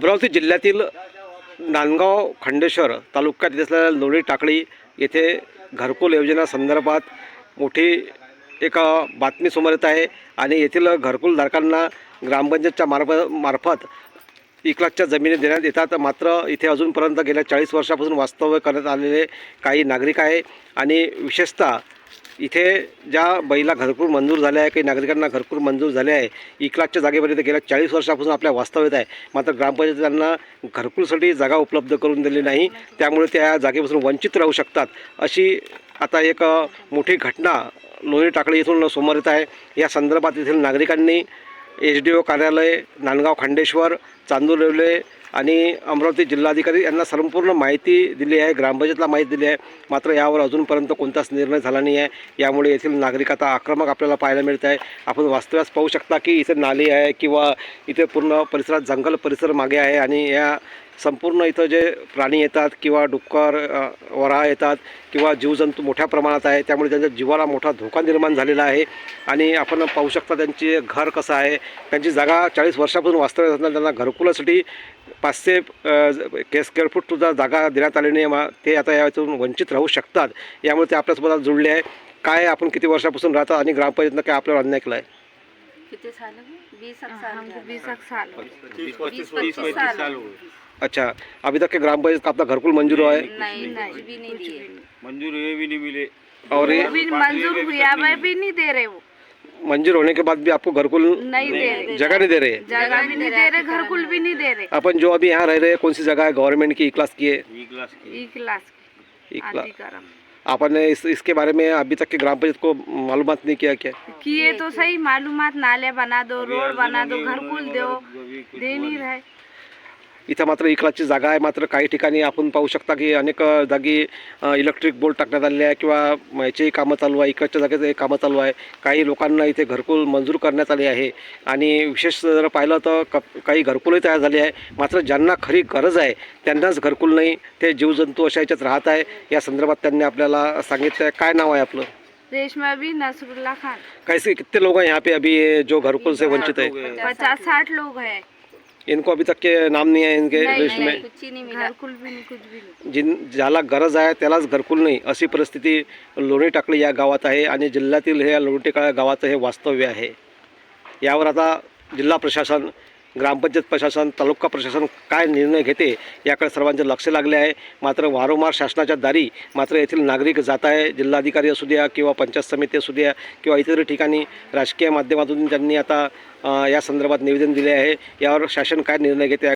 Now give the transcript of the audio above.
अमरावती जिल्ह्यातील नांदगाव खंडेश्वर तालुक्यात असलेल्या लोणी टाकळी येथे घरकुल योजना संदर्भात मोठी एक बातमी समोर येत आहे आणि येथील घरकुलधारकांना ग्रामपंचायतच्या मार्फत 1 लाखच्या जमिनी देण्यात येतात। मात्र इथे अजूनपर्यंत गेल्या 40 वर्षापासून वास्तव्य करण्यात आलेले काही नागरिक आहे आणि विशेषतः इथे ज्या बैला घरकुल मंजूर झाले आहे, काही नागरिकांना घरकुल मंजूर झाले आहे 1 लाखच्या जागेमध्ये गेल्या 40 वर्षापासून आपल्या वास्तव्यात आहे। मात्र ग्रामपंचायत त्यांना घरकुलसाठी जागा उपलब्ध करून दिली नाही, त्यामुळे त्या जागेपासून वंचित राहू शकतात। अशी आता एक मोठी घटना लोणी टाकळी येथून समोर येत आहे। या संदर्भात येथील नागरिकांनी SDO कार्यालय, नांदगाव खंडेश्वर, चांदूर रेल्वे आणि अमरावती जिल्हाधिकारी यांना संपूर्ण माहिती दिली आहे, ग्रामपंचायतला माहिती दिली आहे। मात्र यावर अजूनपर्यंत कोणताच निर्णय झाला नाही आहे। यामुळे येथील नागरिक आता आक्रमक आपल्याला पाहायला मिळत आहे। आपण वास्तव्यास पाहू शकता की इथे नाली आहे किंवा इथे पूर्ण परिसरात जंगल परिसर मागे आहे आणि या संपूर्ण इथं जे प्राणी येतात किंवा डुक्कर, वराह येतात किंवा जीवजंतू मोठ्या प्रमाणात आहे, त्यामुळे त्यांच्या जीवाला मोठा धोका निर्माण झालेला आहे। आणि आपण पाहू शकता त्यांचे घर कसं आहे, त्यांची जागा 40 वर्षापासून वास्तव्यात असताना त्यांना घरकुलासाठी 500 स्क्वेअर फूट सुद्धा जागा देण्यात आली नाही। ते आता यातून वंचित राहू शकतात। यामुळे ते आपल्यासोबत जुळले आहे। काय आपण किती वर्षापासून राहतात आणि ग्रामपंचायतनं काय आपल्याला अन्याय केला आहे? कितने साल हो गए? 20 साल 20-25 साल हो गए। अच्छा, अभी तक के ग्रामपंचायत का अपना घरकुल मंजूर हुआ है? नहीं, कुछ भी नहीं दिए। मंजूर हुए भी नहीं मिले और ये वो भी मंजूर हुआ है भी नहीं दे रहे, वो मंजूर होने के बाद भी आपको घरकुल नहीं दे रहे, जगह नहीं दे रहे? जगह भी नहीं दे रहे, घरकुल भी नहीं दे रहे। अपन जो अभी यहाँ रह रहे हैं कौन सी जगह है गवर्नमेंट की 1 लाख की है? 1 लाख की 1 लाख 1 लाख। अधिकारम आपने इसके बारे में अभी तक के ग्राम पंचायत को मालूमात नहीं किया क्या? किए तो सही, मालूमात नाले बना दो, रोड बना दो, घरकुल दो, दे नहीं रहे। इथं मात्र 1 लाखची जागा आहे। मात्र काही ठिकाणी आपण पाहू शकता की अनेक जागी इलेक्ट्रिक बोर्ड टाकण्यात आले आहे किंवा याचेही कामं चालू आहे, इकडच्या जागेचे कामं चालू आहे। काही लोकांना इथे घरकुल मंजूर करण्यात आले आहे आणि विशेष जर पाहिलं तर काही घरकुलही तयार झाले आहे। मात्र ज्यांना खरी गरज आहे त्यांनाच घरकुल नाही, ते जीवजंतू अशा याच्यात राहत आहे। या संदर्भात त्यांनी आपल्याला सांगितलं आहे। काय नाव आहे आपलं? रेशमा भी नसरुल्ला खान। कैसे कितने लोग हैं यहाँ पे अभी जो घरकुल से वंचित है? 50-60 लोग हैं। इनको अभी तक के नाम नहीं है इनके लिस्ट में? कुछ ही नहीं मिला, घरकुल भी नहीं, कुछ भी नहीं। ज्याला गरज आहे त्यालाच घरकुल नाही, अशी परिस्थिती लोणी टाकळी या गावात आहे आणि जिल्ह्यातील हे लोणी टाकळी गावाचं हे वास्तव्य आहे। यावर आता जिल्हा प्रशासन, ग्रामपंचायत प्रशासन, तालुका प्रशासन काय निर्णय घेते याकडे सर्वांचे लक्ष लागले आहे। मात्र वारंवार शासनाच्या दारी मात्र येथील नागरिक जात आहे। जिल्हाधिकारी असू द्या किंवा पंचायत समिती असू द्या किंवा इतर ठिकाणी राजकीय माध्यमातून त्यांनी आता या संदर्भात निवेदन दिले आहे। यावर शासन काय निर्णय घेते